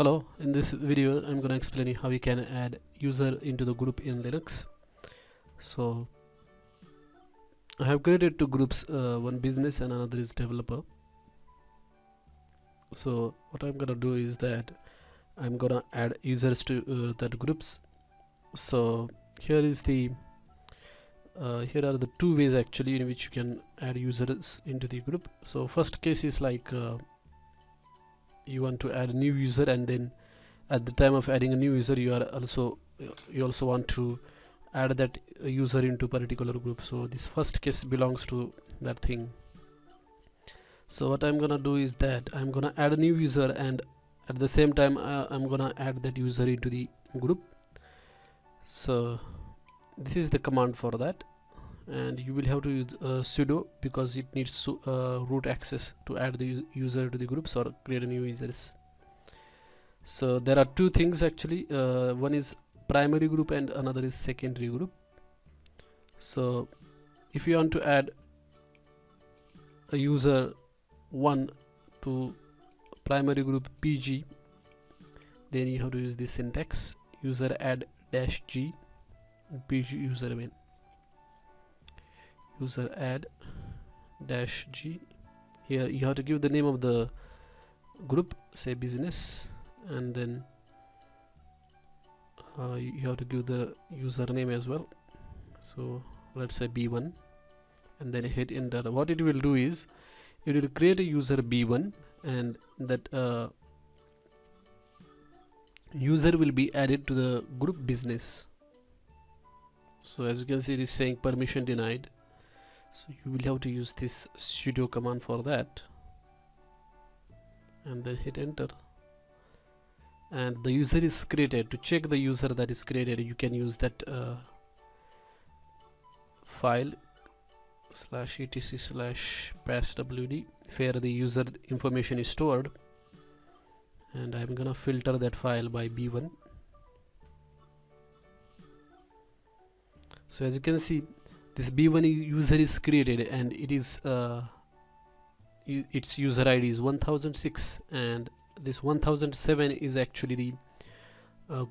Hello, in this video I'm going to explain you how we can add user into the group in Linux. So I have created two groups, one business and another is developer. So what I'm going to do is that I'm going to add users to that groups. So here is the here are the two ways actually in which you can add users into the group. So first case is like you want to add a new user, and then at the time of adding a new user you also want to add that user into particular group. So this first case belongs to that thing. So what I'm gonna do is that I'm gonna add a new user, and at the same time I'm gonna add that user into the group. So this is the command for that, and you will have to use sudo because it needs root access to add the user to the groups or create a new users. So there are two things actually, one is primary group and another is secondary group. So if you want to add a user 1 to primary group pg, then you have to use this syntax: user add -g pg user main, user add -g. Here you have to give the name of the group, say business, and then you have to give the username as well. So let's say b1, and then hit enter. What it will do is it will create a user b1, and that user will be added to the group business. So as you can see, it is saying permission denied, so you will have to use this sudo command for that, and then hit enter, and the user is created. To check the user that is created, you can use that file /etc/passwd where the user information is stored, and I'm gonna filter that file by b1. So as you can see, this b1 user is created, and it is its user ID is 1006, and this 1007 is actually the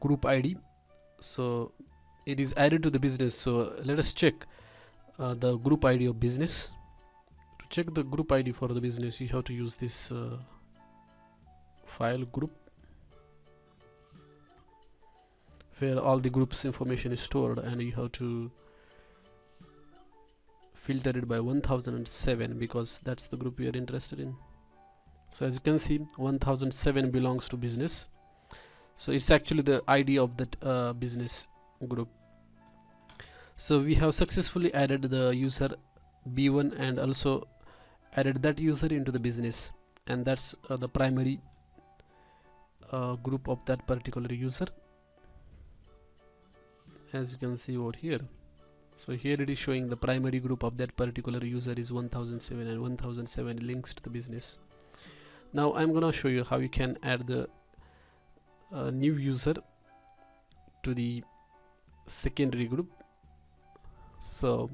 group ID. So it is added to the business. So let us check the group ID of business. To check the group ID for the business, you have to use this file group where all the groups information is stored, and you have to filter it by 1007 because that's the group we are interested in. So as you can see, 1007 belongs to business, so it's actually the ID of that business group. So we have successfully added the user b1 and also added that user into the business, and that's the primary group of that particular user, as you can see over here. So here it is showing the primary group of that particular user is 1007, and 1007 links to the business. Now I'm gonna show you how you can add the new user to the secondary group. So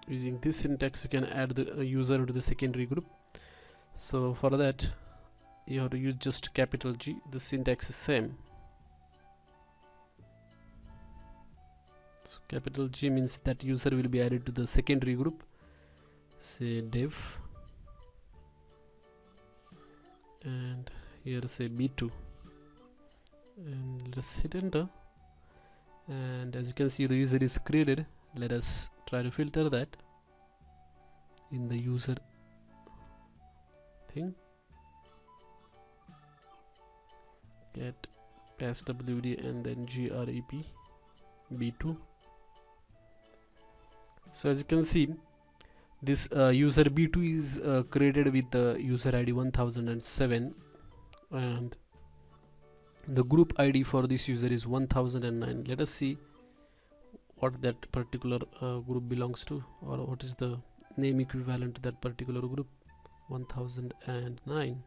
using this syntax, you can add the user to the secondary group. So for that you have to use just capital G. The syntax is same. So capital G means that user will be added to the secondary group, say dev, and here say b2, and let's hit enter, and as you can see, the user is created. Let us try to filter that in the user thing, get passwd and then grep b2. So as you can see, this user b2 is created with the user ID 1007, and the group ID for this user is 1009. Let us see what that particular group belongs to, or what is the name equivalent to that particular group. 1009.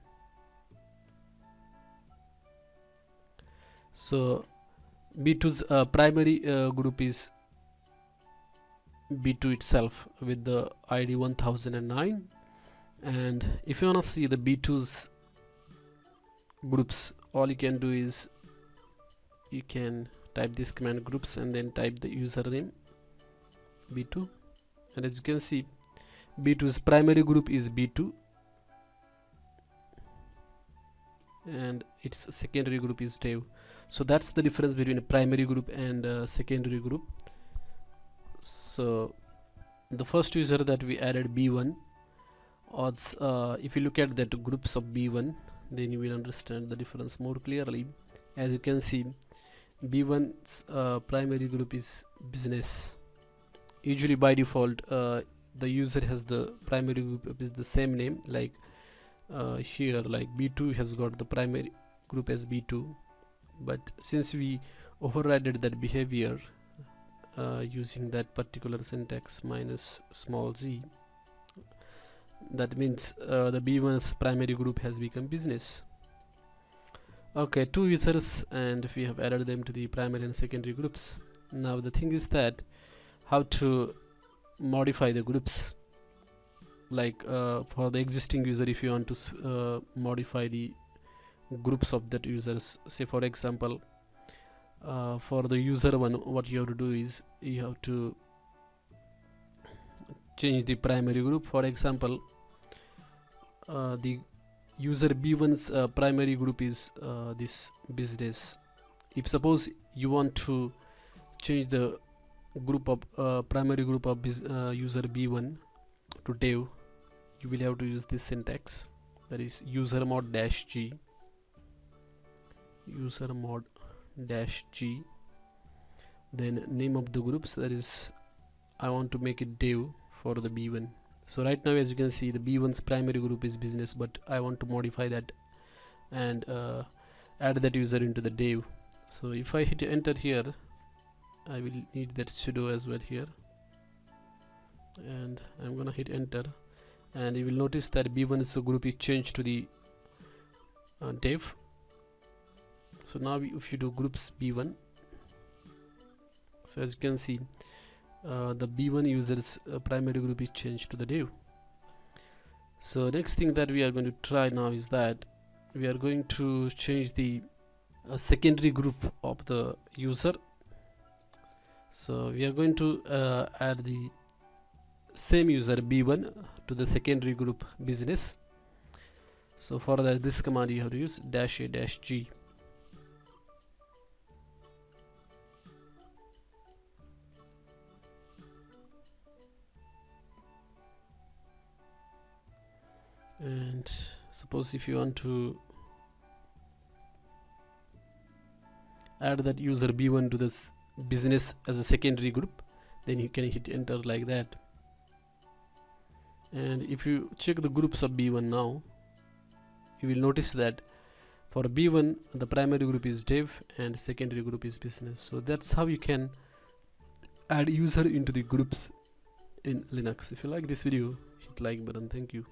So b2's primary group is b2 itself with the ID 1009, and if you wanna see the b2's groups all you can do is you can type this command groups and then type the username b2, and as you can see b2's primary group is b2 and its secondary group is dev. So that's the difference between a primary group and a secondary group. So the first user that we added b1, odds if you look at that groups of b1, then you will understand the difference more clearly. As you can see, b1's primary group is business. Usually by default the user has the primary group is the same name, like here like b2 has got the primary group as b2, but since we overrided that behavior using that particular syntax minus small z, that means the b1's primary group has become business. Okay, two users and we have added them to the primary and secondary groups. Now the thing is that how to modify the groups, like for the existing user, if you want to modify the groups of that users, say for example for the user one, what you have to do is you have to change the primary group. For example, the user b1's primary group is this business. If suppose you want to change the group of primary group of user b1 to dev, you will have to use this syntax, that is user mod dash g, user mod dash g, then name of the groups, that is I want to make it dev for the b1. So right now as you can see the b1's primary group is business, but I want to modify that and add that user into the dev. So if I hit enter here, I will need that sudo as well here, and I'm gonna hit enter, and you will notice that b1's group is changed to the dev. So now if you do groups b1, so as you can see the b1 user's primary group is changed to the dev. So next thing that we are going to try now is that we are going to change the secondary group of the user. So we are going to add the same user b1 to the secondary group business. So for that, this command you have to use dash a dash g. And suppose if you want to add that user b1 to this business as a secondary group, then you can hit enter like that. And if you check the groups of b1 now, you will notice that for b1 the primary group is dev and secondary group is business. So that's how you can add user into the groups in Linux. If you like this video, hit like button. Thank you.